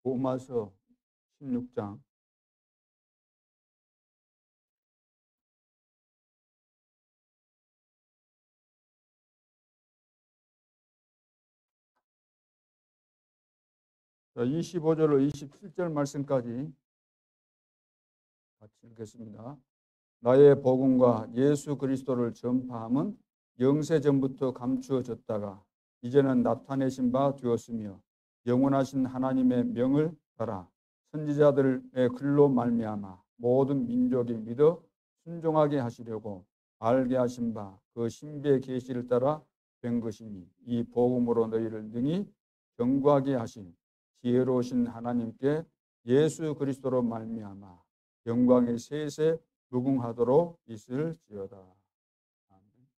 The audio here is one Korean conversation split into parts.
로마서 16장 25절로 27절 말씀까지 같이 읽겠습니다. 나의 복음과 예수 그리스도를 전파함은 영세전부터 감추어졌다가 이제는 나타내신 바 되었으며 영원하신 하나님의 명을 따라 선지자들의 글로 말미암아 모든 민족이 믿어 순종하게 하시려고 알게 하신 바 그 신비의 계시를 따라 된 것이니 이 복음으로 너희를 능히 경고하게 하신 지혜로우신 하나님께 예수 그리스도로 말미암아 영광의 셋에 무궁하도록 있을지어다. 아멘.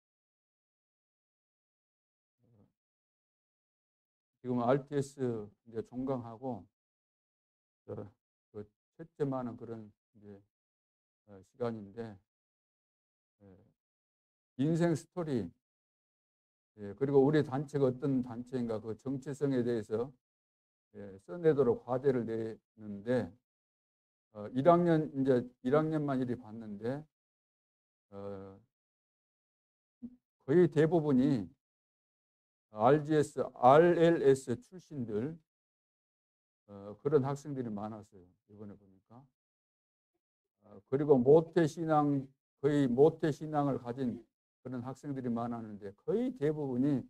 지금 RTS 이제 종강하고 그 채점하는 그런 이제 시간인데 인생 스토리 그리고 우리 단체가 어떤 단체인가 그 정체성에 대해서 써내도록 과제를 내는데 1학년만 이리 봤는데 거의 대부분이 RLS 출신들 그런 학생들이 많았어요. 이번에 보니까. 그리고 거의 모태신앙을 가진 그런 학생들이 많았는데 거의 대부분이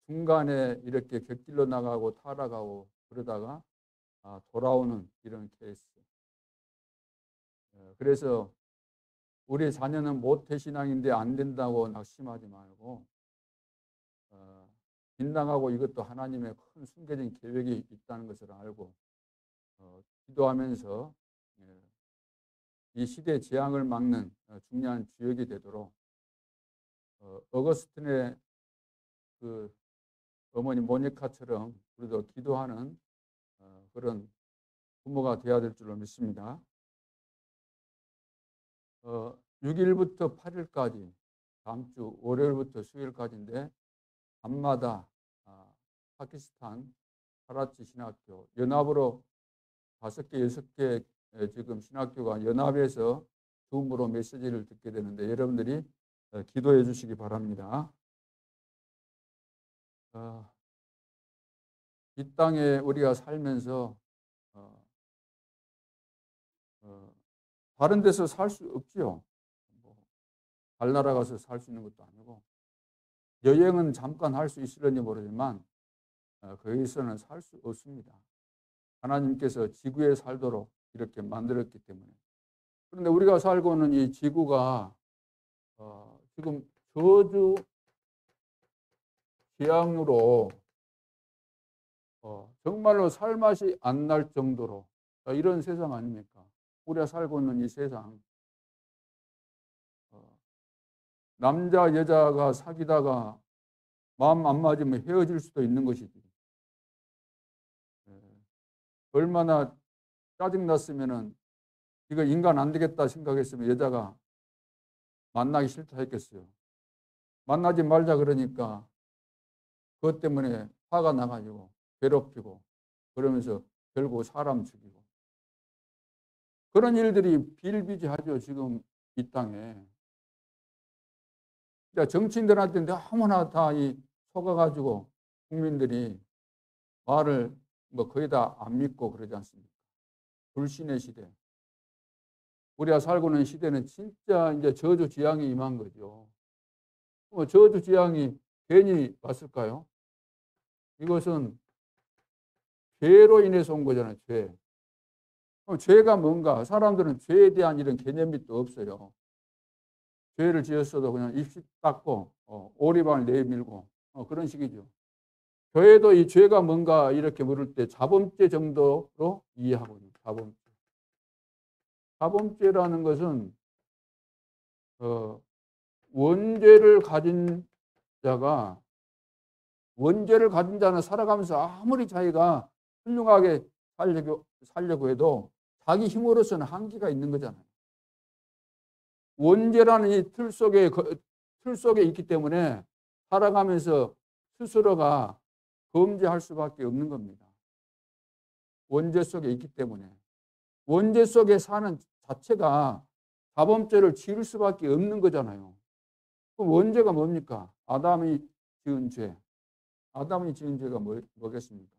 중간에 이렇게 곁길로 나가고 타락하고 그러다가 돌아오는 이런 케이스. 그래서 우리 자녀는 모태신앙인데 안 된다고 낙심하지 말고 빗나가고 이것도 하나님의 큰 숨겨진 계획이 있다는 것을 알고 기도하면서 이 시대의 재앙을 막는 중요한 주역이 되도록 어거스틴의 그 어머니 모니카처럼 우리도 기도하는 그런 부모가 되어야 될 줄로 믿습니다. 6일부터 8일까지 다음 주 월요일부터 수요일까지인데 밤마다 파키스탄 카라치 신학교 연합으로 5개, 6개 지금 신학교가 연합해서 줌으로 메시지를 듣게 되는데 여러분들이 기도해 주시기 바랍니다. 이 땅에 우리가 살면서 다른 데서 살 수 없지요. 달나라 가서 살 수 있는 것도 아니고 여행은 잠깐 할 수 있을런지 모르지만 거기서는 살 수 없습니다. 하나님께서 지구에 살도록 이렇게 만들었기 때문에. 그런데 우리가 살고 있는 이 지구가 지금 저주 지향으로 정말로 살맛이 안 날 정도로 이런 세상 아닙니까? 우리가 살고 있는 이 세상. 남자 여자가 사귀다가 마음 안 맞으면 헤어질 수도 있는 것이지. 얼마나 짜증났으면은 이거 인간 안 되겠다 생각했으면 여자가 만나기 싫다 했겠어요. 만나지 말자 그러니까 그것 때문에 화가 나가지고 괴롭히고 그러면서 결국 사람 죽이고 그런 일들이 비일비재하죠. 지금 이 땅에. 그러니까 정치인들한테 너무나 다 속아가지고 국민들이 말을 거의 다 안 믿고 그러지 않습니까? 불신의 시대. 우리가 살고 있는 시대는 진짜 이제 저주 지향이 임한 거죠. 저주 지향이 괜히 왔을까요? 이것은 죄로 인해서 온 거잖아요. 죄. 죄가 뭔가? 사람들은 죄에 대한 이런 개념이 또 없어요. 죄를 지었어도 그냥 입시 닦고 오리발 내밀고 그런 식이죠. 교회도 이 죄가 뭔가 이렇게 물을 때 자범죄 정도로 이해하고 있는 자범죄. 자범죄라는 것은 원죄를 가진 자가 원죄를 가진 자는 살아가면서 아무리 자기가 훌륭하게 살려고 해도 자기 힘으로서는 한계가 있는 거잖아요. 원죄라는 이 틀 속에 있기 때문에 살아가면서 스스로가 범죄할 수밖에 없는 겁니다. 원죄 속에 있기 때문에 원죄 속에 사는 자체가 자범죄를 지을 수밖에 없는 거잖아요. 그럼 원죄가 뭡니까? 아담이 지은 죄. 아담이 지은 죄가 뭐겠습니까?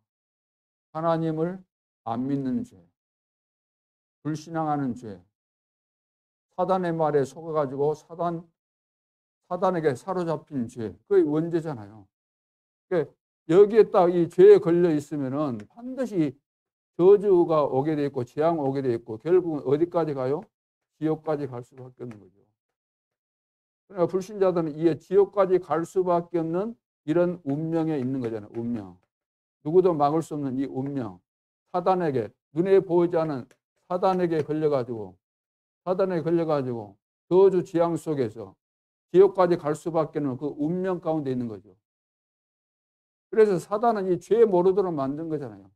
하나님을 안 믿는 죄, 불신앙하는 죄, 사단의 말에 속아가지고 사단에게 사로잡힌 죄, 그게 원죄잖아요. 그러니까 여기에 딱 이 죄에 걸려 있으면은 반드시 저주가 오게 돼 있고 재앙 오게 돼 있고 결국은 어디까지 가요? 지옥까지 갈 수밖에 없는 거죠. 그러니까 불신자들은 이 지옥까지 갈 수밖에 없는 이런 운명에 있는 거잖아요. 운명. 누구도 막을 수 없는 이 운명. 사단에게, 눈에 보이지 않은 사단에게 걸려가지고 저주 재앙 속에서 지옥까지 갈 수밖에 없는 그 운명 가운데 있는 거죠. 그래서 사단은 이 죄 모르도록 만든 거잖아요.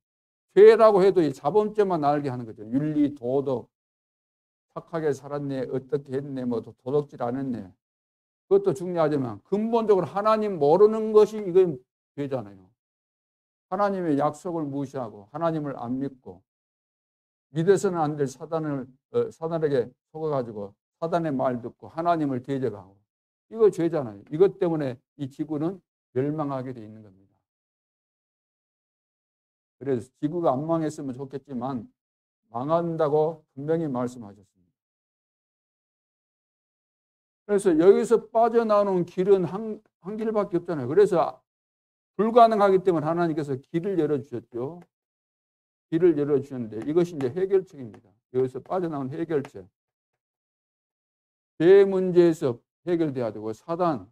죄라고 해도 이 자범죄만 알게 하는 거죠. 윤리, 도덕, 착하게 살았네, 어떻게 했네, 뭐 도덕질 안 했네. 그것도 중요하지만 근본적으로 하나님 모르는 것이 이건 죄잖아요. 하나님의 약속을 무시하고 하나님을 안 믿고 믿어서는 안 될 사단에게 속아가지고 사단의 말 듣고 하나님을 대적하고 이거 죄잖아요. 이것 때문에 이 지구는 멸망하게 돼 있는 겁니다. 그래서 지구가 안 망했으면 좋겠지만 망한다고 분명히 말씀하셨습니다. 그래서 여기서 빠져나오는 길은 한 길밖에 없잖아요. 그래서 불가능하기 때문에 하나님께서 길을 열어주셨죠. 길을 열어주셨는데 이것이 이제 해결책입니다. 여기서 빠져나온 해결책. 죄 문제에서 해결돼야 되고 사단,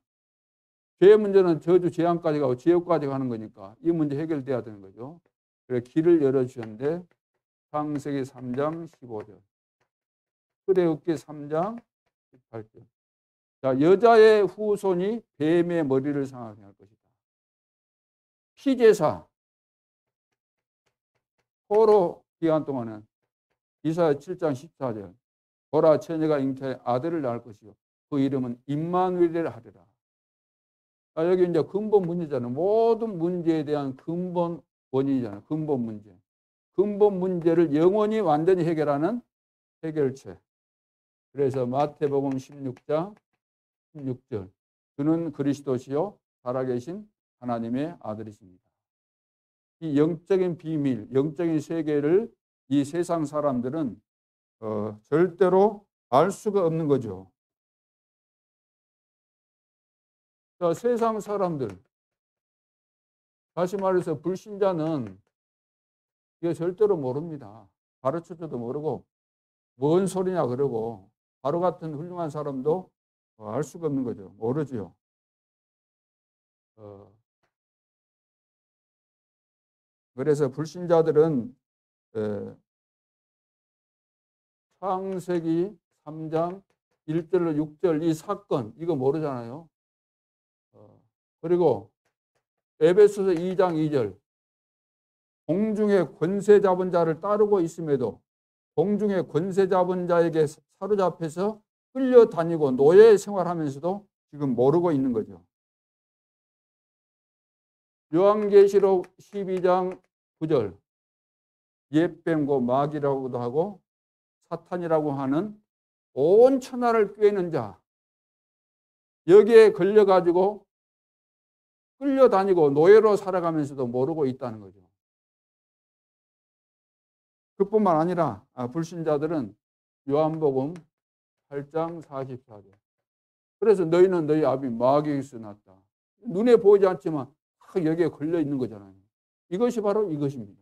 죄 문제는 저주 재앙까지 가고 지옥까지 가는 거니까 이 문제 해결돼야 되는 거죠. 그래서 길을 열어주셨는데 창세기 3장 15절, 출애굽기 3장 18절. 자, 여자의 후손이 뱀의 머리를 상하게 할 것이다. 피제사, 포로 기간 동안은 이사야 7장 14절 보라 처녀가 잉태해 아들을 낳을 것이요 그 이름은 임마누엘이라 하리라. 자, 여기 이제 근본 문제잖아요. 모든 문제에 대한 근본 원인이잖아요. 근본 문제. 근본 문제를 영원히 완전히 해결하는 해결책. 그래서 마태복음 16장 16절 그는 그리스도시요 살아계신 하나님의 아들이십니다. 이 영적인 비밀, 영적인 세계를 이 세상 사람들은 절대로 알 수가 없는 거죠. 자, 세상 사람들, 다시 말해서 불신자는 이게 절대로 모릅니다. 가르쳐줘도 모르고 뭔 소리냐 그러고 바로 같은 훌륭한 사람도 알 수가 없는 거죠. 모르지요. 그래서 불신자들은 창세기 3장 1절로 6절 이 사건 이거 모르잖아요. 그리고 에베소서 2장 2절 공중에 권세 잡은 자를 따르고 있음에도 공중에 권세 잡은 자에게 사로잡혀서 끌려다니고 노예 생활하면서도 지금 모르고 있는 거죠. 요한계시록 12장 9절 옛뱀과 마귀라고도 하고 사탄이라고 하는 온 천하를 꿰는 자 여기에 걸려가지고 끌려다니고 노예로 살아가면서도 모르고 있다는 거죠. 그뿐만 아니라 불신자들은 요한복음 8장 44절 그래서 너희는 너희 아비 마귀에게서 났다. 눈에 보이지 않지만 여기에 걸려 있는 거잖아요. 이것이 바로 이것입니다.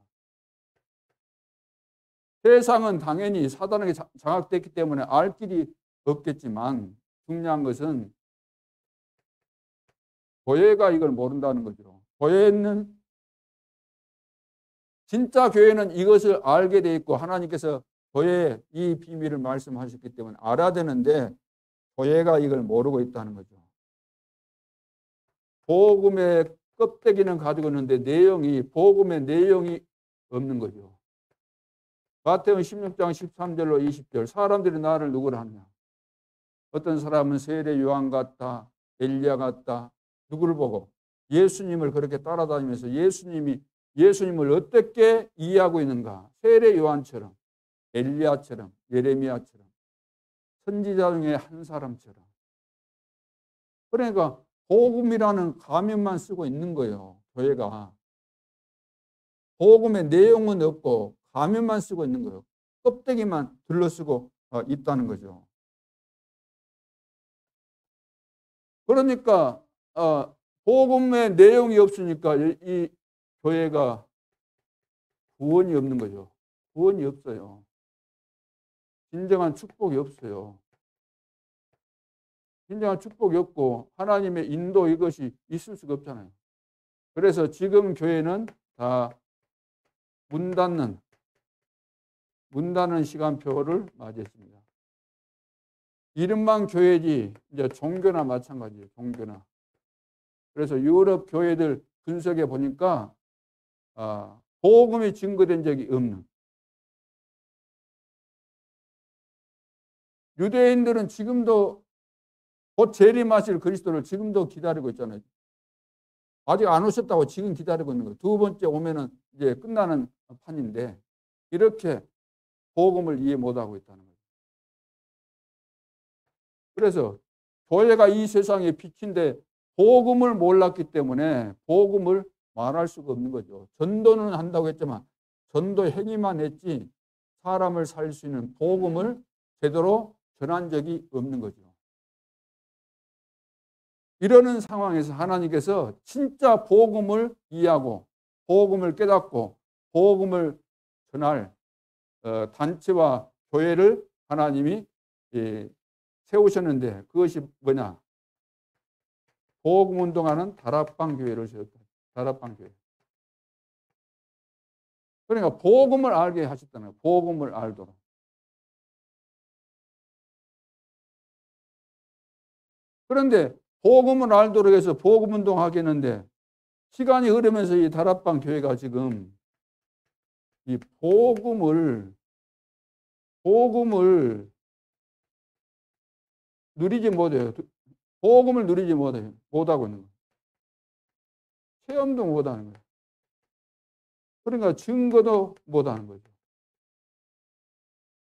세상은 당연히 사단에게 장악됐기 때문에 알 길이 없겠지만 중요한 것은 교회가 이걸 모른다는 거죠. 진짜 교회는 이것을 알게 돼 있고 하나님께서 교회에 이 비밀을 말씀하셨기 때문에 알아야 되는데 교회가 이걸 모르고 있다는 거죠. 복음의 껍데기는 가지고 있는데 복음의 내용이 없는 거죠. 마태복음 16장 13절로 20절 사람들이 나를 누구라 하냐. 어떤 사람은 세례 요한 같다. 엘리야 같다. 누구를 보고? 예수님을 그렇게 따라다니면서 예수님이 예수님을 어떻게 이해하고 있는가? 세례 요한처럼, 엘리야처럼, 예레미야처럼, 선지자 중에 한 사람처럼. 그러니까 복음이라는 가면만 쓰고 있는 거예요. 교회가. 복음의 내용은 없고 가면만 쓰고 있는 거예요. 껍데기만 둘러쓰고 있다는 거죠. 그러니까 복음의 내용이 없으니까 이 교회가 구원이 없는 거죠. 구원이 없어요. 진정한 축복이 없어요. 진정한 축복이 없고 하나님의 인도 이것이 있을 수가 없잖아요. 그래서 지금 교회는 다 문 닫는 시간표를 맞이했습니다. 이름만 교회지 이제 종교나 마찬가지예요. 종교나. 그래서 유럽 교회들 분석해 보니까 복음이 증거된 적이 없는. 유대인들은 지금도 곧 재림하실 그리스도를 지금도 기다리고 있잖아요. 아직 안 오셨다고 지금 기다리고 있는 거예요. 두 번째 오면은 이제 끝나는 판인데 이렇게 복음을 이해 못하고 있다는 거예요. 그래서 교회가 이 세상의 빛인데 복음을 몰랐기 때문에 복음을 말할 수가 없는 거죠. 전도는 한다고 했지만 전도 행위만 했지 사람을 살릴 수 있는 복음을 제대로 전한 적이 없는 거죠. 이러는 상황에서 하나님께서 진짜 복음을 이해하고 복음을 깨닫고 복음을 전할 단체와 교회를 하나님이 세우셨는데 그것이 뭐냐? 복음 운동하는 다락방 교회를 세웠다. 다락방 교회. 그러니까 복음을 알게 하셨다는 거예요. 복음을 알도록. 그런데 복음을 알도록 해서 복음 운동하겠는데 시간이 흐르면서 이 다락방 교회가 지금 이 복음을 누리지 못해요. 복음을 누리지 못해요. 못하고 있는 거예요. 체험도 못하는 거예요. 그러니까 증거도 못하는 거죠.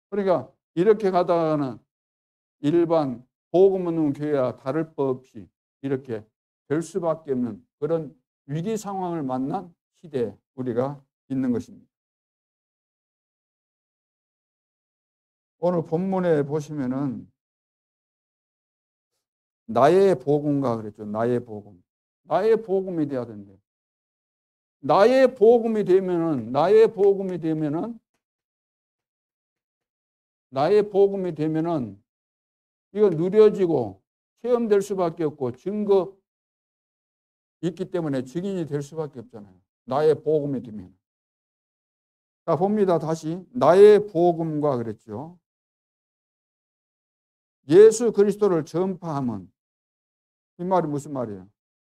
그러니까 이렇게 가다가는 일반 복음 없는 교회와 다를 바 없이 이렇게 될 수밖에 없는 그런 위기 상황을 만난 시대에 우리가 있는 것입니다. 오늘 본문에 보시면은 나의 복음가 그랬죠. 나의 복음. 나의 복음이 돼야 된대. 나의 복음이 되면은 이거 누려지고 체험될 수밖에 없고 증거 있기 때문에 증인이 될 수밖에 없잖아요. 나의 복음이 되면. 자, 봅니다. 다시. 나의 복음과 그랬죠. 예수 그리스도를 전파함은 이 말이 무슨 말이에요?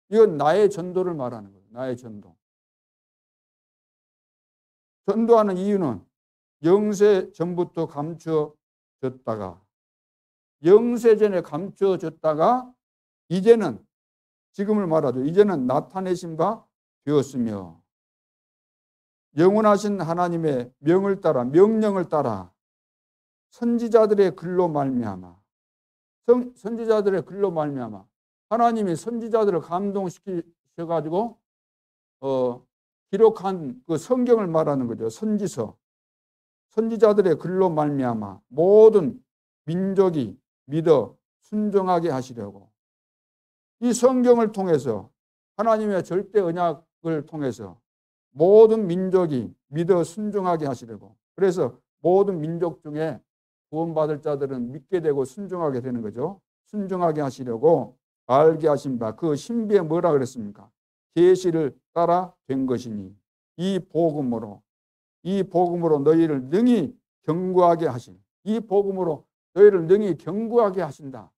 이건 나의 전도를 말하는 거예요. 나의 전도. 전도하는 이유는 영세 전부터 감추어졌다가 영세 전에 감추어졌다가 이제는 지금을 말하죠. 이제는 나타내심과 되었으며 영원하신 하나님의 명령을 따라 선지자들의 글로 말미암아 하나님이 선지자들을 감동시키셔가지고 기록한 그 성경을 말하는 거죠. 선지서. 선지자들의 글로 말미암아 모든 민족이 믿어 순종하게 하시려고 이 성경을 통해서 하나님의 절대 언약을 통해서 모든 민족이 믿어 순종하게 하시려고 그래서 모든 민족 중에 구원받을 자들은 믿게 되고 순종하게 되는 거죠. 순종하게 하시려고 알게 하신 바 그 신비에 뭐라 그랬습니까? 계시를 따라 된 것이니 이 복음으로 너희를 능히 견고하게 하신 이 복음으로 너희를 능히 견고하게 하신다.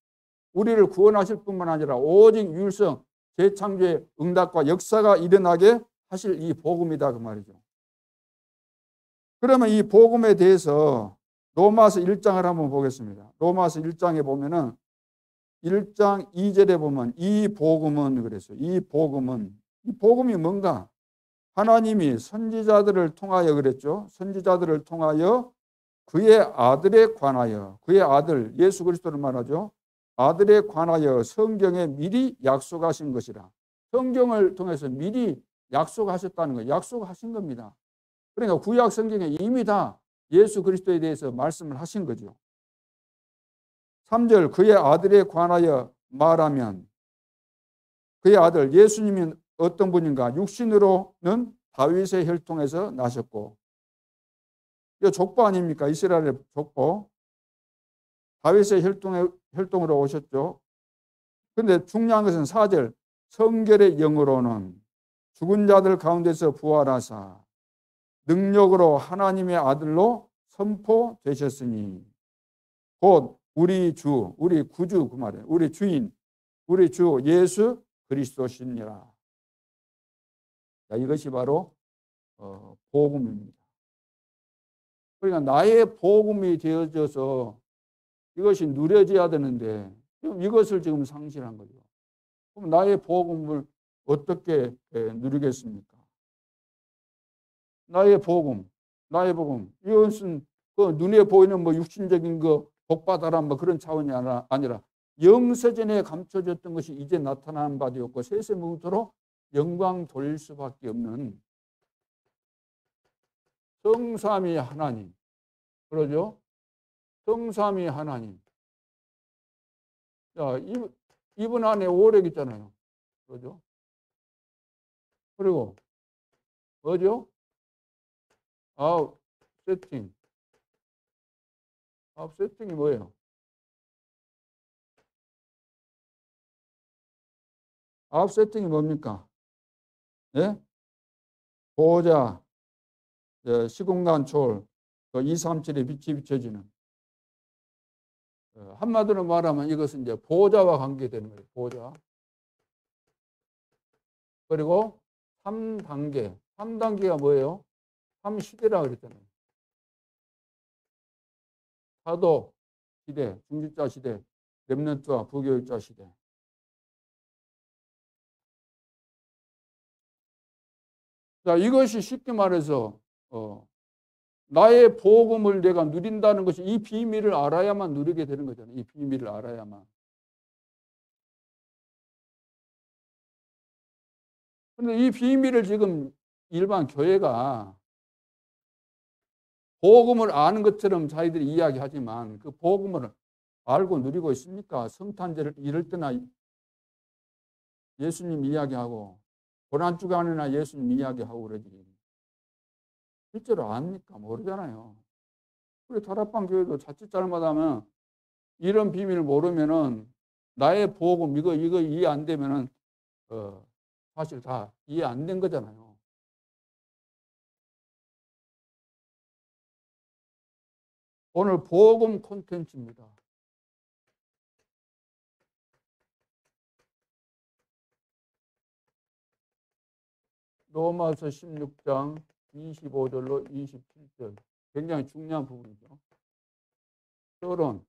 우리를 구원하실 뿐만 아니라 오직 율성 재창조의 응답과 역사가 일어나게 하실 이 복음이다 그 말이죠. 그러면 이 복음에 대해서 로마서 1장을 한번 보겠습니다. 로마서 1장에 보면은 1장 2절에 보면 이 복음은 그랬어요. 이 복음이 뭔가? 하나님이 선지자들을 통하여 그랬죠. 선지자들을 통하여 그의 아들에 관하여, 그의 아들 예수 그리스도를 말하죠. 아들에 관하여 성경에 미리 약속하신 것이라. 성경을 통해서 미리 약속하셨다는 거예요. 약속하신 겁니다. 그러니까 구약 성경에 이미 다 예수 그리스도에 대해서 말씀을 하신 거죠. 3절 그의 아들에 관하여 말하면 그의 아들 예수님이 어떤 분인가? 육신으로는 다윗의 혈통에서 나셨고, 이 족보 아닙니까? 이스라엘의 족보. 다윗의 혈통으로 오셨죠. 그런데 중요한 것은 4절 성결의 영으로는 죽은 자들 가운데서 부활하사 능력으로 하나님의 아들로 선포되셨으니 곧 우리 주, 우리 구주 그 말이에요. 우리 주인, 우리 주 예수 그리스도시니라. 이것이 바로 복음입니다. 그러니까 나의 복음이 되어져서 이것이 누려져야 되는데 지금 이것을 지금 상실한 거죠. 그럼 나의 복음을 어떻게 누리겠습니까? 나의 복음. 이것은 그 눈에 보이는 뭐 육신적인 거 복받아라 뭐 그런 차원이 아니라 영서전에 감춰졌던 것이 이제 나타나는 바 되었고 세세무토록 영광 돌릴 수밖에 없는 성삼위 하나님. 그러죠? 성삼위 하나님. 자, 이분 안에 오력 있잖아요. 그러죠? 그리고 뭐죠? 아웃 세팅. 아웃 세팅이 뭐예요? 아웃 세팅이 뭡니까? 예? 보호자, 시공간 초월, 237의 빛이 비춰지는. 한마디로 말하면 이것은 이제 보호자와 관계되는 거예요. 보호자. 그리고 3단계. 3단계가 뭐예요? 3시대라고 그랬잖아요. 사도 시대, 중직자 시대, 렘넌트와 부교육자 시대. 자, 이것이 쉽게 말해서 나의 복음을 내가 누린다는 것이 이 비밀을 알아야만 누리게 되는 거잖아요. 이 비밀을 알아야만. 그런데 이 비밀을 지금 일반 교회가 복음을 아는 것처럼 자기들이 이야기하지만 그 복음을 알고 누리고 있습니까? 성탄절을 이럴 때나 예수님 이야기하고 고난주간이나 예수님 이야기하고 그러지. 실제로 압니까? 모르잖아요. 우리 다락방 교회도 자칫 잘못하면 이런 비밀을 모르면은 나의 복음 이거 이해 안 되면은 사실 다 이해 안 된 거잖아요. 오늘 복음 콘텐츠입니다. 로마서 16장 25절로 27절. 굉장히 중요한 부분이죠. 결론.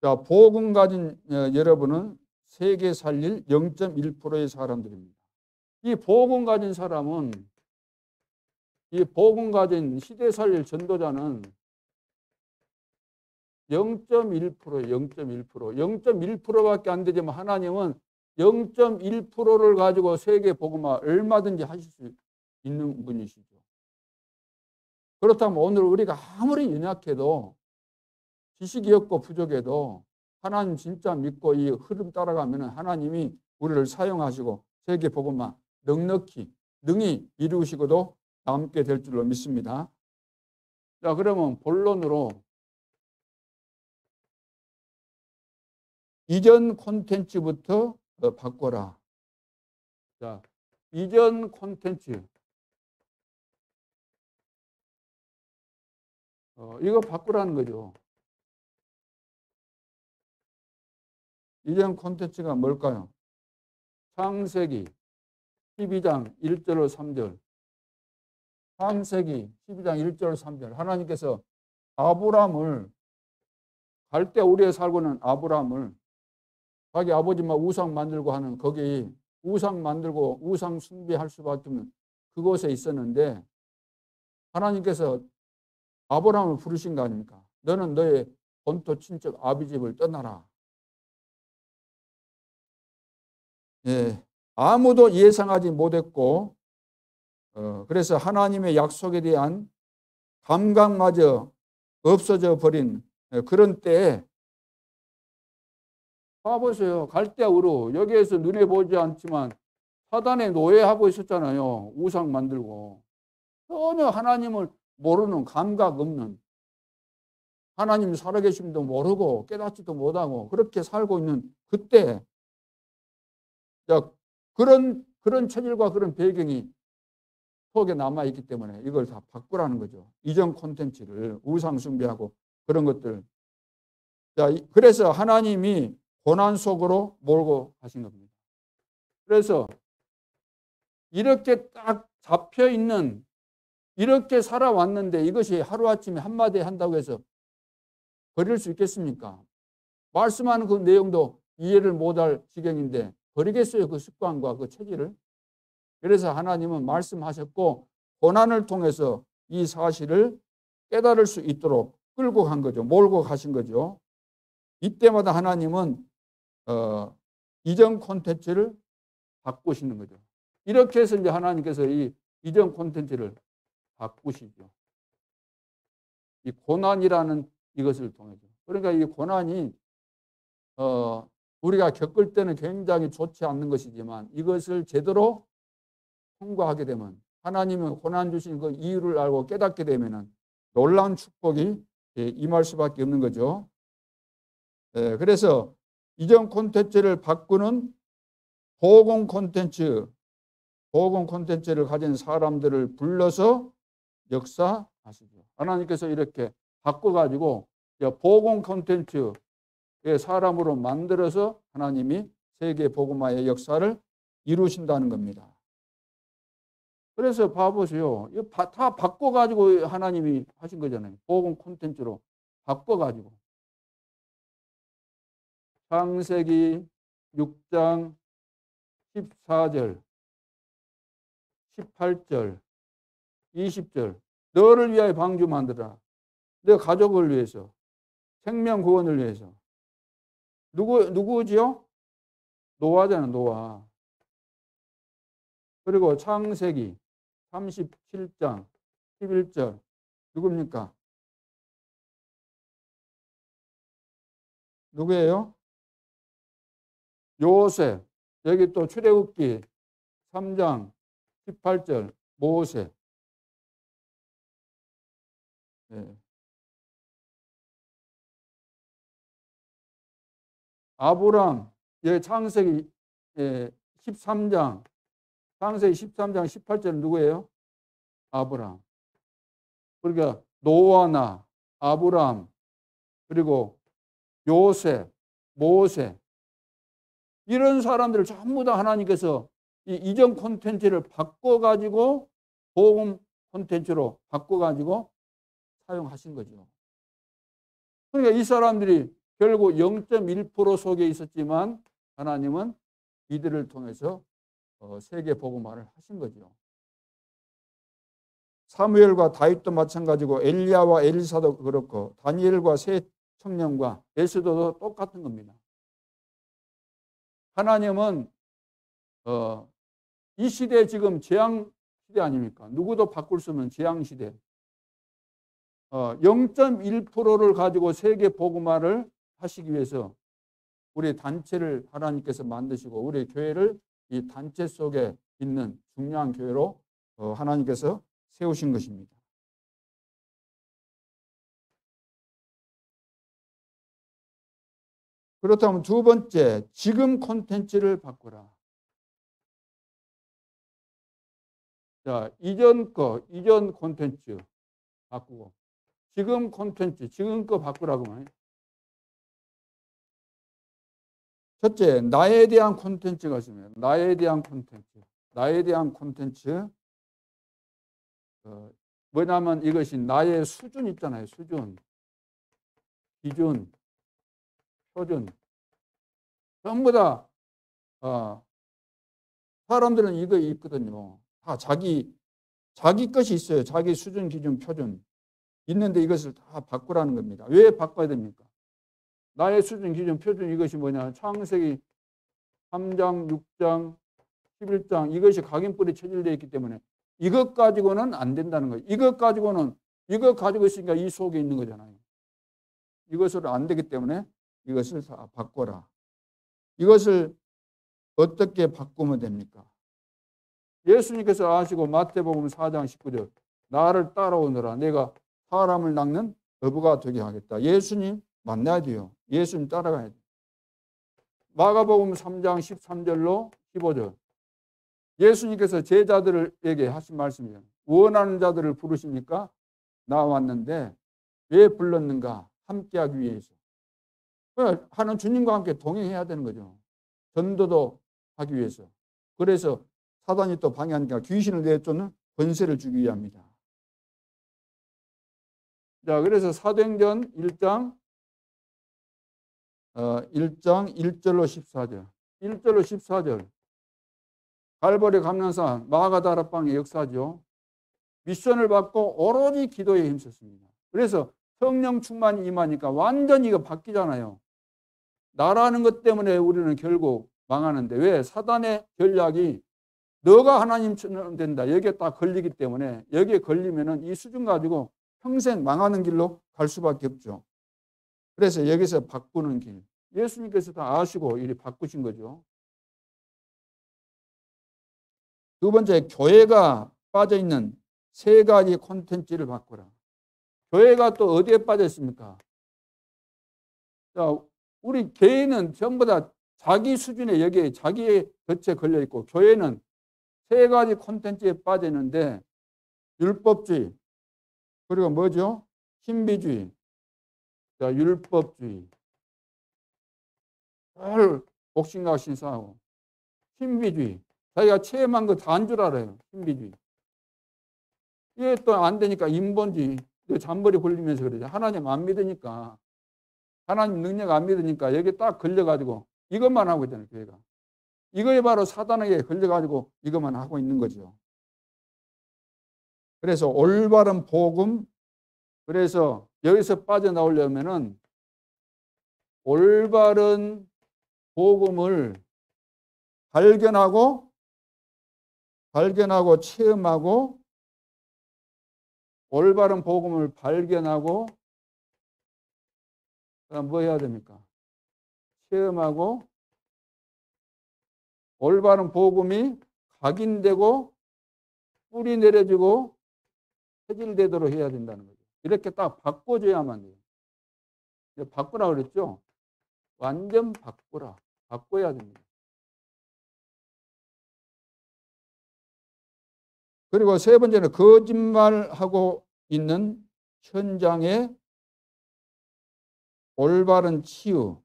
자, 복음 가진 여러분은 세계 살릴 0.1%의 사람들입니다. 이 복음 가진 사람은, 이 복음 가진 시대 살릴 전도자는 0.1%예요. 0.1%. 0.1%밖에 안 되지만 하나님은 0.1%를 가지고 세계 복음화 얼마든지 하실 수 있는 분이시죠. 그렇다면 오늘 우리가 아무리 연약해도 지식이 없고 부족해도 하나님 진짜 믿고 이 흐름 따라가면 하나님이 우리를 사용하시고 세계 복음화 넉넉히 능히 이루시고도 남게 될 줄로 믿습니다. 자, 그러면 본론으로 이전 콘텐츠부터 바꿔라. 자, 이전 콘텐츠. 이거 바꾸라는 거죠. 이전 콘텐츠가 뭘까요? 창세기 12장 1절로 3절. 창세기 12장 1절 3절. 하나님께서 아브람을 갈대 우리에 살고는 아브람을 자기 아버지만 우상 만들고 하는 거기 우상 만들고 우상 숭배할 수밖에 없는 그곳에 있었는데 하나님께서 아브라함을 부르신 거 아닙니까? 너는 너의 본토 친척 아비집을 떠나라. 예, 아무도 예상하지 못했고 그래서 하나님의 약속에 대한 감각마저 없어져 버린 그런 때에 봐보세요. 갈대아우르 여기에서 눈에 보지 않지만 사단의 노예하고 있었잖아요. 우상 만들고 전혀 하나님을 모르는 감각 없는 하나님 살아계심도 모르고 깨닫지도 못하고 그렇게 살고 있는 그때 그런 체질과 그런 배경이 속에 남아있기 때문에 이걸 다 바꾸라는 거죠. 이전 콘텐츠를 우상 숭배하고 그런 것들. 자, 그래서 하나님이 고난 속으로 몰고 가신 겁니다. 그래서 이렇게 딱 잡혀 있는 이렇게 살아왔는데 이것이 하루아침에 한마디 한다고 해서 버릴 수 있겠습니까? 말씀하는 그 내용도 이해를 못할 지경인데 버리겠어요? 그 습관과 그 체질을. 그래서 하나님은 말씀하셨고 고난을 통해서 이 사실을 깨달을 수 있도록 끌고 간 거죠. 몰고 가신 거죠. 이때마다 하나님은 이전 콘텐츠를 바꾸시는 거죠. 이렇게 해서 이제 하나님께서 이 이전 콘텐츠를 바꾸시죠. 이 고난이라는 이것을 통해서. 그러니까 이 고난이 우리가 겪을 때는 굉장히 좋지 않는 것이지만 이것을 제대로 통과하게 되면 하나님은 고난 주신 그 이유를 알고 깨닫게 되면은 놀라운 축복이 임할 수밖에 없는 거죠. 그래서 이전 콘텐츠를 바꾸는 복음 콘텐츠를 가진 사람들을 불러서 역사하시죠. 하나님께서 이렇게 바꿔가지고 복음 콘텐츠의 사람으로 만들어서 하나님이 세계 복음화의 역사를 이루신다는 겁니다. 그래서 봐보세요. 다 바꿔가지고 하나님이 하신 거잖아요. 복음 콘텐츠로 바꿔가지고. 창세기 6장 14절, 18절, 20절. 너를 위하여 방주 만들어라. 내 가족을 위해서. 생명 구원을 위해서. 누구지요? 노아잖아, 노아. 그리고 창세기 37장 11절. 누굽니까? 누구예요? 요셉. 여기 또 출애굽기 3장 18절 모세. 네. 아브람. 여기 창세기 13장 18절 누구예요? 아브람. 그러니까 노아나 아브람 그리고 요셉, 모세 이런 사람들을 전부 다 하나님께서 이 이전 콘텐츠를 바꿔가지고 복음 콘텐츠로 바꿔가지고 사용하신 거죠. 그러니까 이 사람들이 결국 0.1% 속에 있었지만 하나님은 이들을 통해서 세계 복음화를 하신 거죠. 사무엘과 다윗도 마찬가지고 엘리야와 엘리사도 그렇고 다니엘과 세 청년과 에스더도 똑같은 겁니다. 하나님은 이 시대 지금 재앙 시대 아닙니까? 누구도 바꿀 수 없는 재앙 시대. 0.1%를 가지고 세계 복음화를 하시기 위해서 우리 단체를 하나님께서 만드시고 우리 교회를 이 단체 속에 있는 중요한 교회로 하나님께서 세우신 것입니다. 그렇다면 두 번째, 지금 콘텐츠를 바꾸라. 자, 이전 콘텐츠 바꾸고 지금 콘텐츠, 지금 거 바꾸라고 말해요. 첫째, 나에 대한 콘텐츠가 있습니다. 나에 대한 콘텐츠. 뭐냐면 이것이 나의 수준 있잖아요. 수준, 기준, 표준. 전부 다 사람들은 이거 있거든요. 다 자기 자기 것이 있어요. 자기 수준, 기준, 표준. 있는데 이것을 다 바꾸라는 겁니다. 왜 바꿔야 됩니까? 나의 수준, 기준, 표준 이것이 뭐냐? 창세기 3장, 6장, 11장 이것이 각인뿔에 체질되어 있기 때문에 이것 가지고는 안 된다는 거예요. 이것 가지고 있으니까 이 속에 있는 거잖아요. 이것으로 안 되기 때문에 이것을 다 바꿔라. 이것을 어떻게 바꾸면 됩니까? 예수님께서 아시고 마태복음 4장 19절 나를 따라오너라 내가 사람을 낚는 어부가 되게 하겠다. 예수님 만나야 돼요. 예수님 따라가야 돼요. 마가복음 3장 13절로 15절 예수님께서 제자들에게 하신 말씀이에요. 원하는 자들을 부르십니까? 나 왔는데 왜 불렀는가? 함께하기 위해서. 하는 주님과 함께 동행해야 되는 거죠. 전도도 하기 위해서. 그래서 사단이 또 방해하니까 귀신을 내쫓는 권세를 주기 위함이다. 자, 그래서 사도행전 1장 1절로 14절. 1절로 14절. 갈보리 감난산 마가다라방의 역사죠. 미션을 받고 오로지 기도에 힘썼습니다. 그래서 성령 충만이 임하니까 완전히 이거 바뀌잖아요. 나라는 것 때문에 우리는 결국 망하는데 왜? 사단의 전략이 너가 하나님처럼 된다. 여기에 딱 걸리기 때문에 여기에 걸리면은 이 수준 가지고 평생 망하는 길로 갈 수밖에 없죠. 그래서 여기서 바꾸는 길. 예수님께서 다 아시고 이리 바꾸신 거죠. 두 번째, 교회가 빠져있는 세 가지 콘텐츠를 바꾸라. 교회가 또 어디에 빠져 있습니까? 자, 우리 개인은 전부 다 자기 수준에 여기에 자기의 덫에 걸려 있고 교회는 세 가지 콘텐츠에 빠져 있는데 율법주의 그리고 뭐죠? 신비주의. 자, 율법주의. 늘 옥신각 신사하고 신비주의. 자기가 체험한 거 다 한 줄 알아요. 신비주의. 이게 또 안 되니까 인본주의. 잔머리 굴리면서 그러죠. 하나님 안 믿으니까. 하나님 능력 안 믿으니까 여기 딱 걸려가지고 이것만 하고 있잖아요. 교회가. 이거에 바로 사단에게 걸려가지고 이것만 하고 있는 거죠. 그래서 올바른 복음. 그래서 여기서 빠져나오려면은 올바른 복음을 발견하고 체험하고 올바른 복음을 발견하고 그다음 뭐 해야 됩니까? 체험하고 올바른 복음이 각인되고 뿌리 내려지고 체질되도록 해야 된다는 거죠. 이렇게 딱 바꿔줘야만 돼요. 바꾸라 그랬죠? 완전 바꾸라. 바꿔야 됩니다. 그리고 세 번째는 거짓말하고 있는 현장의 올바른 치유.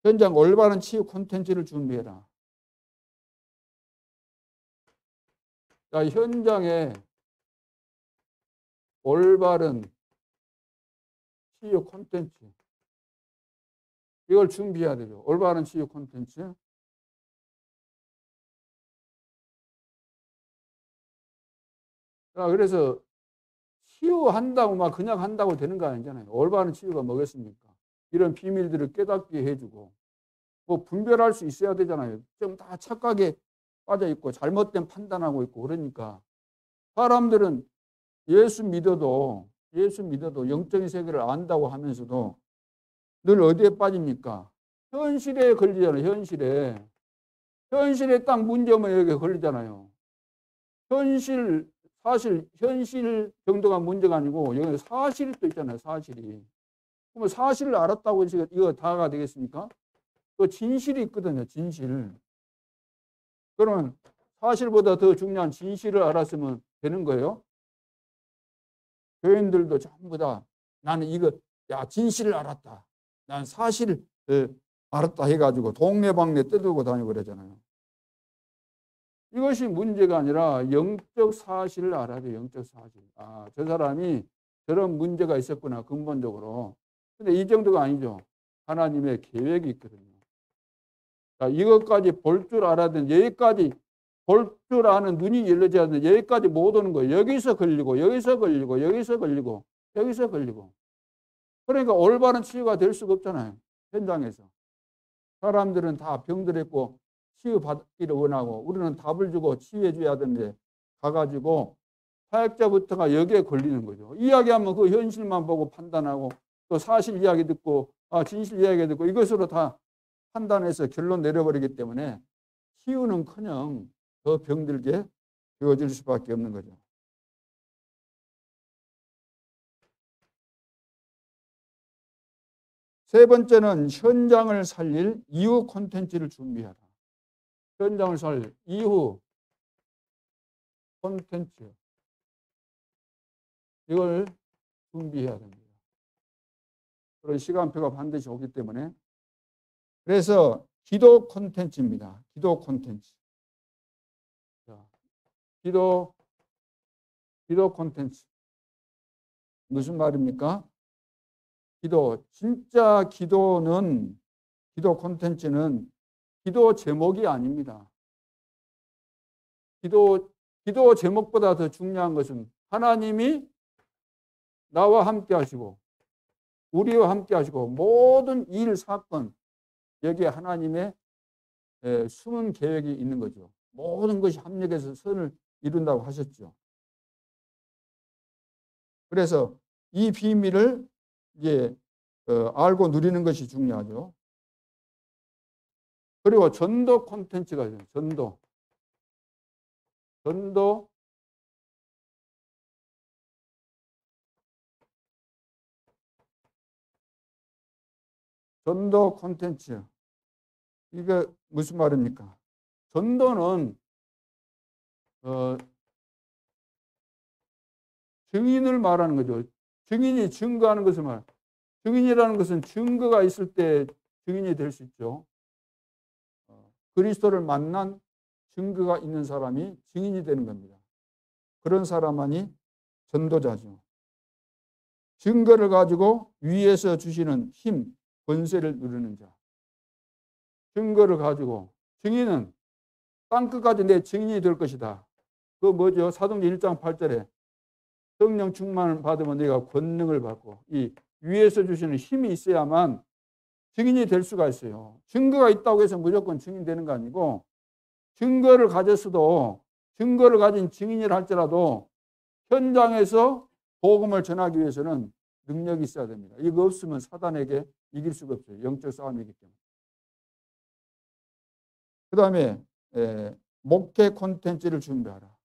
현장 올바른 치유 콘텐츠를 준비해라. 자, 현장에 올바른 치유 콘텐츠. 이걸 준비해야 되죠. 올바른 치유 콘텐츠. 자, 그래서 치유한다고 막 그냥 한다고 되는 거 아니잖아요. 올바른 치유가 뭐겠습니까? 이런 비밀들을 깨닫게 해주고 뭐 분별할 수 있어야 되잖아요. 좀 다 착각에 빠져 있고 잘못된 판단하고 있고 그러니까 사람들은 예수 믿어도 영적인 세계를 안다고 하면서도 늘 어디에 빠집니까? 현실에 걸리잖아요. 현실에 딱 문제 오면 여기에 걸리잖아요. 사실 현실 정도가 문제가 아니고 여기 사실이 또 있잖아요. 사실이. 그러면 사실을 알았다고 해서 이거 다가 되겠습니까? 또 진실이 있거든요. 진실. 그러면 사실보다 더 중요한 진실을 알았으면 되는 거예요. 교인들도 전부 다 나는 진실을 알았다. 난 사실을 알았다 해가지고 동네방네 떠들고 다니고 그러잖아요. 이것이 문제가 아니라 영적 사실을 알아야 돼요. 영적 사실. 아, 저 사람이 저런 문제가 있었구나. 근본적으로. 근데 이 정도가 아니죠. 하나님의 계획이 있거든요. 자, 이것까지 볼 줄 알아야 되는 여기까지 볼 줄 아는 눈이 열려져야 하는데 여기까지 못 오는 거예요. 여기서 걸리고 여기서 걸리고 여기서 걸리고 여기서 걸리고. 그러니까 올바른 치유가 될 수가 없잖아요. 현장에서. 사람들은 다 병들었고 치유받기를 원하고 우리는 답을 주고 치유해 줘야 되는데 가가지고 사역자부터가 여기에 걸리는 거죠. 이야기하면 그 현실만 보고 판단하고 또 사실 이야기 듣고 진실 이야기 듣고 이것으로 다 판단해서 결론 내려버리기 때문에 치유는커녕 더 병들게 되어질 수밖에 없는 거죠. 세 번째는 현장을 살릴 이후 콘텐츠를 준비하라. 현장을 살릴 이후 콘텐츠. 이걸 준비해야 됩니다. 그런 시간표가 반드시 오기 때문에. 그래서 기도 콘텐츠입니다. 기도 콘텐츠. 기도 콘텐츠. 무슨 말입니까? 진짜 기도 콘텐츠는 기도 제목이 아닙니다. 기도 제목보다 더 중요한 것은 하나님이 나와 함께 하시고 우리와 함께 하시고 모든 일, 사건 여기에 하나님의 숨은 계획이 있는 거죠. 모든 것이 합력해서 선을 이룬다고 하셨죠. 그래서 이 비밀을 이제 알고 누리는 것이 중요하죠. 그리고 전도 콘텐츠가 있어요. 전도 콘텐츠. 이게 무슨 말입니까? 전도는 증인을 말하는 거죠. 증인이 증거하는 것을 말해요. 증인이라는 것은 증거가 있을 때 증인이 될 수 있죠. 그리스도를 만난 증거가 있는 사람이 증인이 되는 겁니다. 그런 사람만이 전도자죠. 증거를 가지고 위에서 주시는 힘, 권세를 누리는 자. 증거를 가지고 증인은 땅끝까지 내 증인이 될 것이다. 그거 뭐죠? 사도행전 1장 8절에 성령 충만을 받으면 내가 권능을 받고 이 위에서 주시는 힘이 있어야만 증인이 될 수가 있어요. 증거가 있다고 해서 무조건 증인되는 거 아니고 증거를 가졌어도 증거를 가진 증인이라 할지라도 현장에서 복음을 전하기 위해서는 능력이 있어야 됩니다. 이거 없으면 사단에게 이길 수가 없어요. 영적 싸움이기 때문에. 그 다음에 목회 콘텐츠를 준비하라.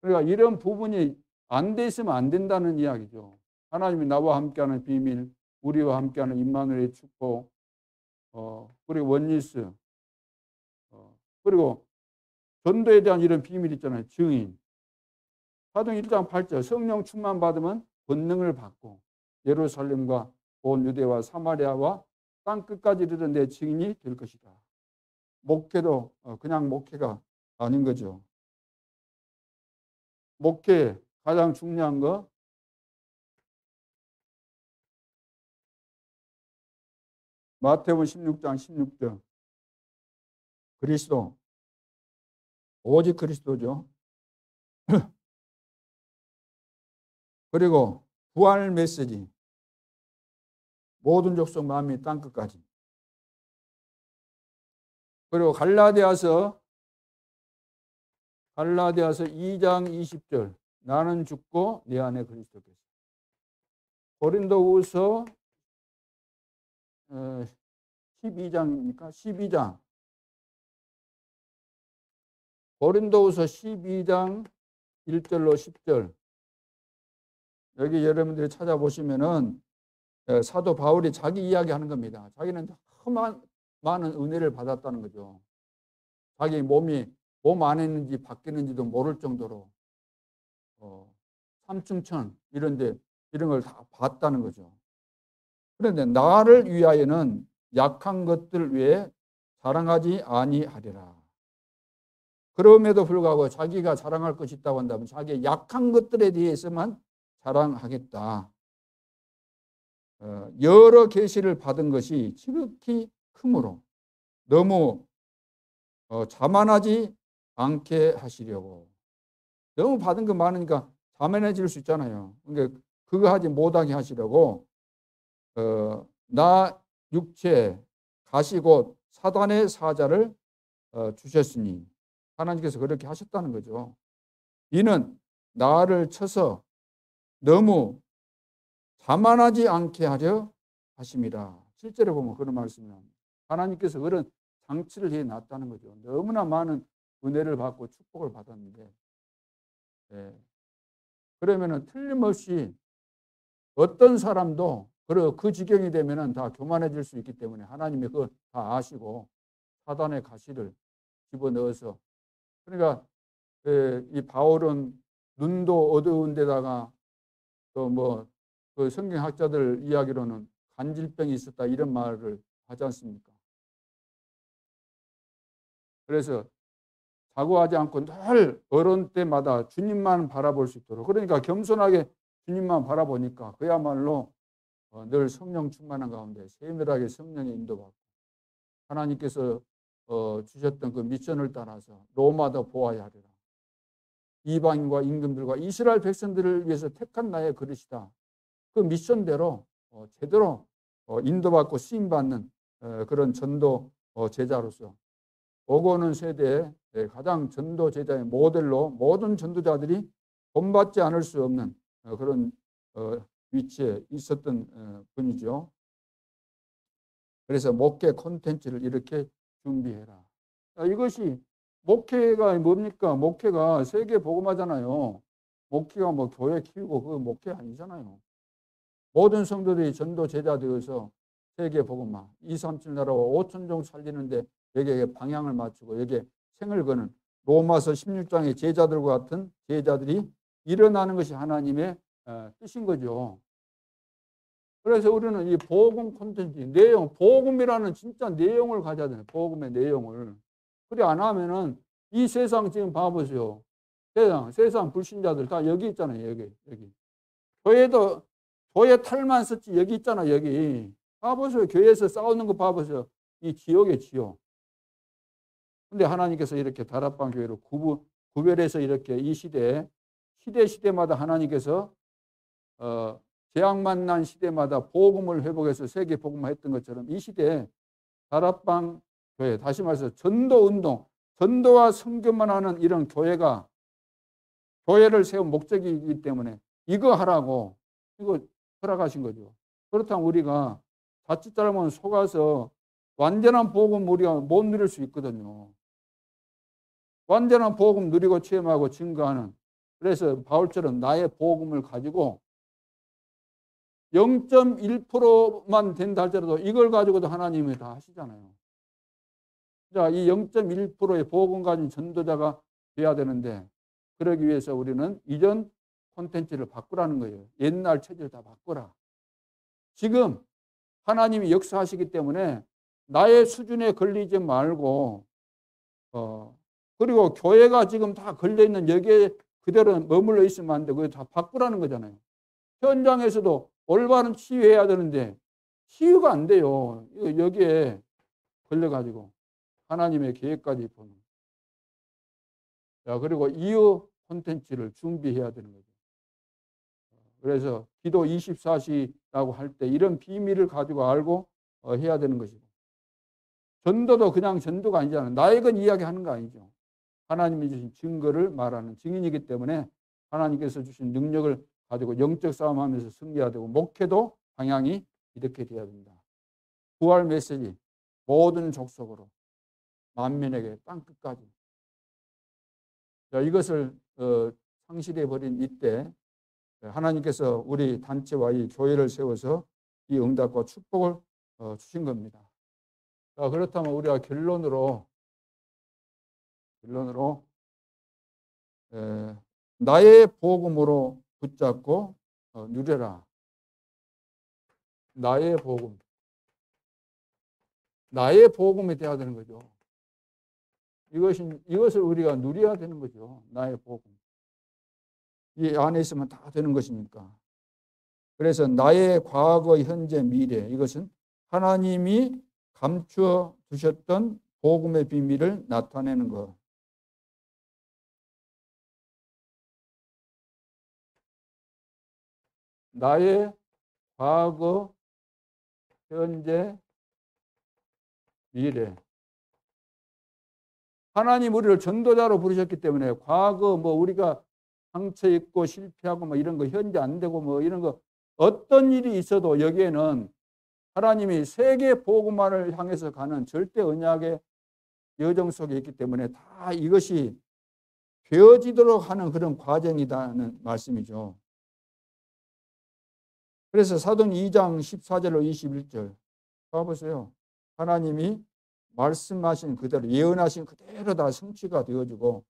그러니까 이런 부분이 안 돼 있으면 안 된다는 이야기죠. 하나님이 나와 함께하는 비밀, 우리와 함께하는 임마누엘의 축복, 그리고 원리스, 그리고 전도에 대한 이런 비밀 있잖아요. 증인. 사도행전 1장 8절 성령 충만 받으면 권능을 받고 예루살렘과 온 유대와 사마리아와 땅끝까지 이르는 내 증인이 될 것이다. 목회도 그냥 목회가 아닌 거죠. 목회 가장 중요한 거 마태복음 16장 16절 그리스도 오직 그리스도죠. 그리고 부활 메시지 모든 족속 만민 땅끝까지. 그리고 갈라디아서 2장 20절 나는 죽고 내 안에 그리스도께서. 고린도후서 12장입니까? 12장. 고린도후서 12장 1절로 10절. 여기 여러분들이 찾아보시면은 사도 바울이 자기 이야기하는 겁니다. 자기는 너무 많은 은혜를 받았다는 거죠. 자기 몸 안에 있는지 밖에 있는지도 모를 정도로 삼층천 이런 걸 다 봤다는 거죠. 그런데 나를 위하여는 약한 것들 위해 자랑하지 아니하리라. 그럼에도 불구하고 자기가 자랑할 것이 있다고 한다면 자기의 약한 것들에 대해서만 자랑하겠다. 여러 계시를 받은 것이 지극히 크므로 너무 자만하지 않게 하시려고. 너무 받은 거 많으니까 자만해질 수 있잖아요. 그러니까 그거 하지 못하게 하시려고 나 육체 가시 곧 사단의 사자를 주셨으니, 하나님께서 그렇게 하셨다는 거죠. 이는 나를 쳐서 너무 자만하지 않게 하려 하심이라. 실제로 보면 그런 말씀이에요. 하나님께서 그런 장치를 해 놨다는 거죠. 너무나 많은 은혜를 받고 축복을 받았는데, 그러면은 틀림없이 어떤 사람도 그 지경이 되면은 다 교만해질 수 있기 때문에 하나님이 그거 다 아시고 사단의 가시를 집어넣어서, 그러니까 이 바울은 눈도 어두운 데다가 또 뭐 그 성경학자들 이야기로는 간질병이 있었다 이런 말을 하지 않습니까? 그래서 자고하지 않고 늘 어려운 때마다 주님만 바라볼 수 있도록, 그러니까 겸손하게 주님만 바라보니까 그야말로 늘 성령 충만한 가운데 세밀하게 성령의 인도받고 하나님께서 주셨던 그 미션을 따라서 로마도 보아야 하리라. 이방인과 임금들과 이스라엘 백성들을 위해서 택한 나의 그릇이다. 그 미션대로 제대로 인도받고 쓰임받는 그런 전도 제자로서 오고 오는 세대의 가장 전도 제자의 모델로 모든 전도자들이 본받지 않을 수 없는 그런 위치에 있었던 분이죠. 그래서 목회 콘텐츠를 이렇게 준비해라. 이것이 목회가 뭡니까? 목회가 세계 복음화잖아요. 목회가 뭐 교회 키우고 그거 목회 아니잖아요. 모든 성도들이 전도 제자 되어서 세계 복음화, 237 나라와 5천종 살리는데 여기에 방향을 맞추고 여기에 생을 거는 로마서 16장의 제자들과 같은 제자들이 일어나는 것이 하나님의 뜻인 거죠. 그래서 우리는 이 복음 콘텐츠, 내용, 복음이라는 진짜 내용을 가져야 돼요. 복음의 내용을. 그래 안 하면은 이 세상 지금 봐보세요. 세상 불신자들 다 여기 있잖아요. 여기. 교회 탈만 썼지 여기 있잖아. 여기. 봐보세요. 교회에서 싸우는 거 봐보세요. 이 지옥의 지옥. 근데 하나님께서 이렇게 다락방 교회로 구별해서 이렇게 이 시대마다 하나님께서 재앙 만난 시대마다 복음을 회복해서 세계 복음화했던 것처럼 이 시대에 다락방 교회, 다시 말해서 전도 운동, 전도와 선교만 하는 이런 교회를 세운 목적이기 때문에 이거 하라고 이거 허락하신 거죠. 그렇다면 우리가 자칫 잘못하면 속아서 완전한 복음 우리가 못 누릴 수 있거든요. 완전한 복음 누리고 체험하고 증거하는, 그래서 바울처럼 나의 복음을 가지고 0.1%만 된다 할지라도 이걸 가지고도 하나님이 다 하시잖아요. 자, 이 0.1%의 복음 가진 전도자가 돼야 되는데 그러기 위해서 우리는 이전 콘텐츠를 바꾸라는 거예요. 옛날 체질 다 바꾸라. 지금 하나님이 역사하시기 때문에 나의 수준에 걸리지 말고 그리고 교회가 지금 다 걸려있는 여기에 그대로 머물러 있으면 안 돼. 그거 다 바꾸라는 거잖아요. 현장에서도 올바른 치유해야 되는데 치유가 안 돼요. 여기에 걸려가지고 하나님의 계획까지 보는. 자, 그리고 이후 콘텐츠를 준비해야 되는 거죠. 그래서 기도 24시라고 할 때 이런 비밀을 가지고 알고 해야 되는 것이고, 전도도 그냥 전도가 아니잖아요. 나의 건 이야기하는 거 아니죠. 하나님이 주신 증거를 말하는 증인이기 때문에 하나님께서 주신 능력을 가지고 영적 싸움하면서 승리해야 되고, 목회도 방향이 이렇게 돼야 된다. 부활 메시지 모든 족속으로 만민에게 땅끝까지. 자, 이것을 상실해 버린 이때 하나님께서 우리 단체와 이 교회를 세워서 이 응답과 축복을 주신 겁니다. 자, 그렇다면 우리가 결론으로 나의 복음으로 붙잡고 누려라. 나의 복음. 나의 복음이 되어야 되는 거죠. 이것을 우리가 누려야 되는 거죠. 나의 복음. 이 안에 있으면 다 되는 것이니까. 그래서 나의 과거, 현재, 미래, 이것은 하나님이 감추어 두셨던 복음의 비밀을 나타내는 것. 나의 과거, 현재, 미래. 하나님 우리를 전도자로 부르셨기 때문에 과거 뭐 우리가 상처 입고 실패하고 뭐 이런 거 현재 안 되고 뭐 이런 거 어떤 일이 있어도 여기에는 하나님이 세계 복음화를 향해서 가는 절대 언약의 여정 속에 있기 때문에 다 이것이 되어지도록 하는 그런 과정이라는 말씀이죠. 그래서 사도행 2장 14절로 21절 봐보세요. 하나님이 말씀하신 그대로 예언하신 그대로 다 성취가 되어지고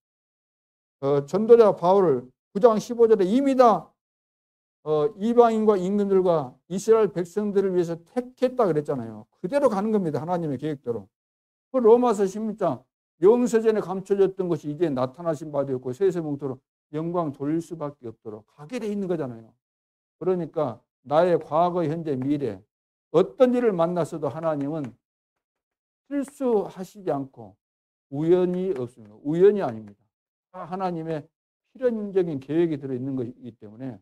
전도자 바울을 9장 15절에 이미 다 이방인과 임금들과 이스라엘 백성들을 위해서 택했다 그랬잖아요. 그대로 가는 겁니다. 하나님의 계획대로. 그 로마서 16장 영세전에 감춰졌던 것이 이제 나타나신 바 되었고 세세몽토로 영광 돌릴 수밖에 없도록 가게 돼 있는 거잖아요. 그러니까 나의 과거, 현재, 미래 어떤 일을 만났어도 하나님은 실수하시지 않고 우연이 없습니다. 우연이 아닙니다. 하나님의 필연적인 계획이 들어있는 것이기 때문에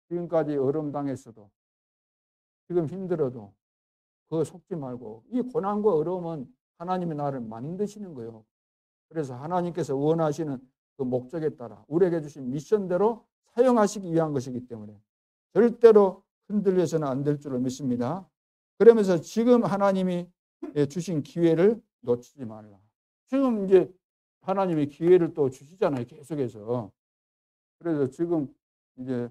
지금까지 어려움 당했어도 지금 힘들어도 그거 속지 말고 이 고난과 어려움은 하나님이 나를 만드시는 거예요. 그래서 하나님께서 원하시는 그 목적에 따라 우리에게 주신 미션대로 사용하시기 위한 것이기 때문에 절대로 흔들려서는 안 될 줄을 믿습니다. 그러면서 지금 하나님이 주신 기회를 놓치지 말라. 지금 이제 하나님이 기회를 또 주시잖아요. 계속해서. 그래서 지금 이제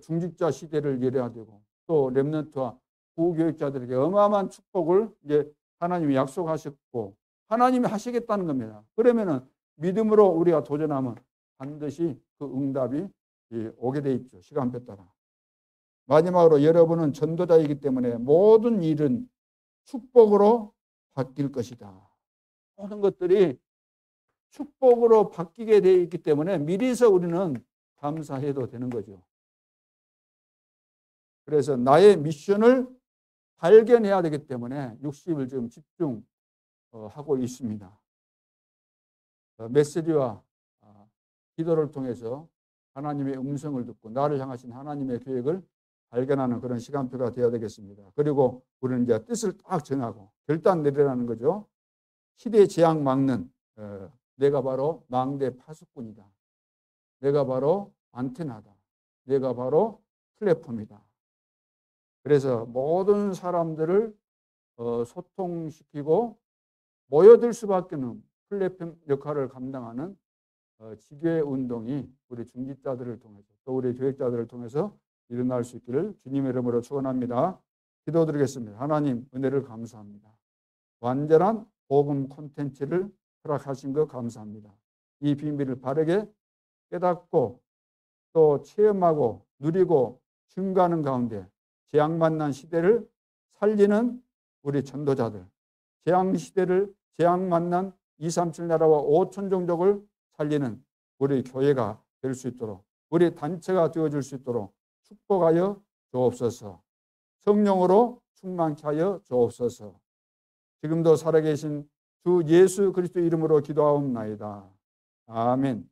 중직자 시대를 열어야 되고 또 렘넌트와 부교육자들에게 어마어마한 축복을 이제 하나님이 약속하셨고 하나님이 하시겠다는 겁니다. 그러면은 믿음으로 우리가 도전하면 반드시 그 응답이 오게 돼 있죠. 시간표에 따라. 마지막으로 여러분은 전도자이기 때문에 모든 일은 축복으로 바뀔 것이다. 모든 것들이 축복으로 바뀌게 되어 있기 때문에 미리서 우리는 감사해도 되는 거죠. 그래서 나의 미션을 발견해야 되기 때문에 60일 지금 집중하고 있습니다. 메시지와 기도를 통해서 하나님의 음성을 듣고 나를 향하신 하나님의 계획을 발견하는 그런 시간표가 되어야 되겠습니다. 그리고 우리는 이제 뜻을 딱 정하고 결단 내리라는 거죠. 시대의 재앙 막는 내가 바로 망대 파수꾼이다. 내가 바로 안테나다. 내가 바로 플랫폼이다. 그래서 모든 사람들을 소통시키고 모여들 수밖에 없는 플랫폼 역할을 감당하는 지교회 운동이 우리 중직자들을 통해서 또 우리 교육자들을 통해서 일어날 수 있기를 주님의 이름으로 축원합니다. 기도드리겠습니다. 하나님 은혜를 감사합니다. 완전한 복음 콘텐츠를 허락하신 것 감사합니다. 이 비밀을 바르게 깨닫고 또 체험하고 누리고 증거하는 가운데 재앙 만난 시대를 살리는 우리 전도자들, 재앙 시대를 재앙 만난 237 나라와 5천 종족을 살리는 우리 교회가 될 수 있도록 우리 단체가 되어줄 수 있도록 축복하여 주옵소서. 성령으로 충만케 하여 주옵소서. 지금도 살아계신 주 예수 그리스도 이름으로 기도하옵나이다. 아멘.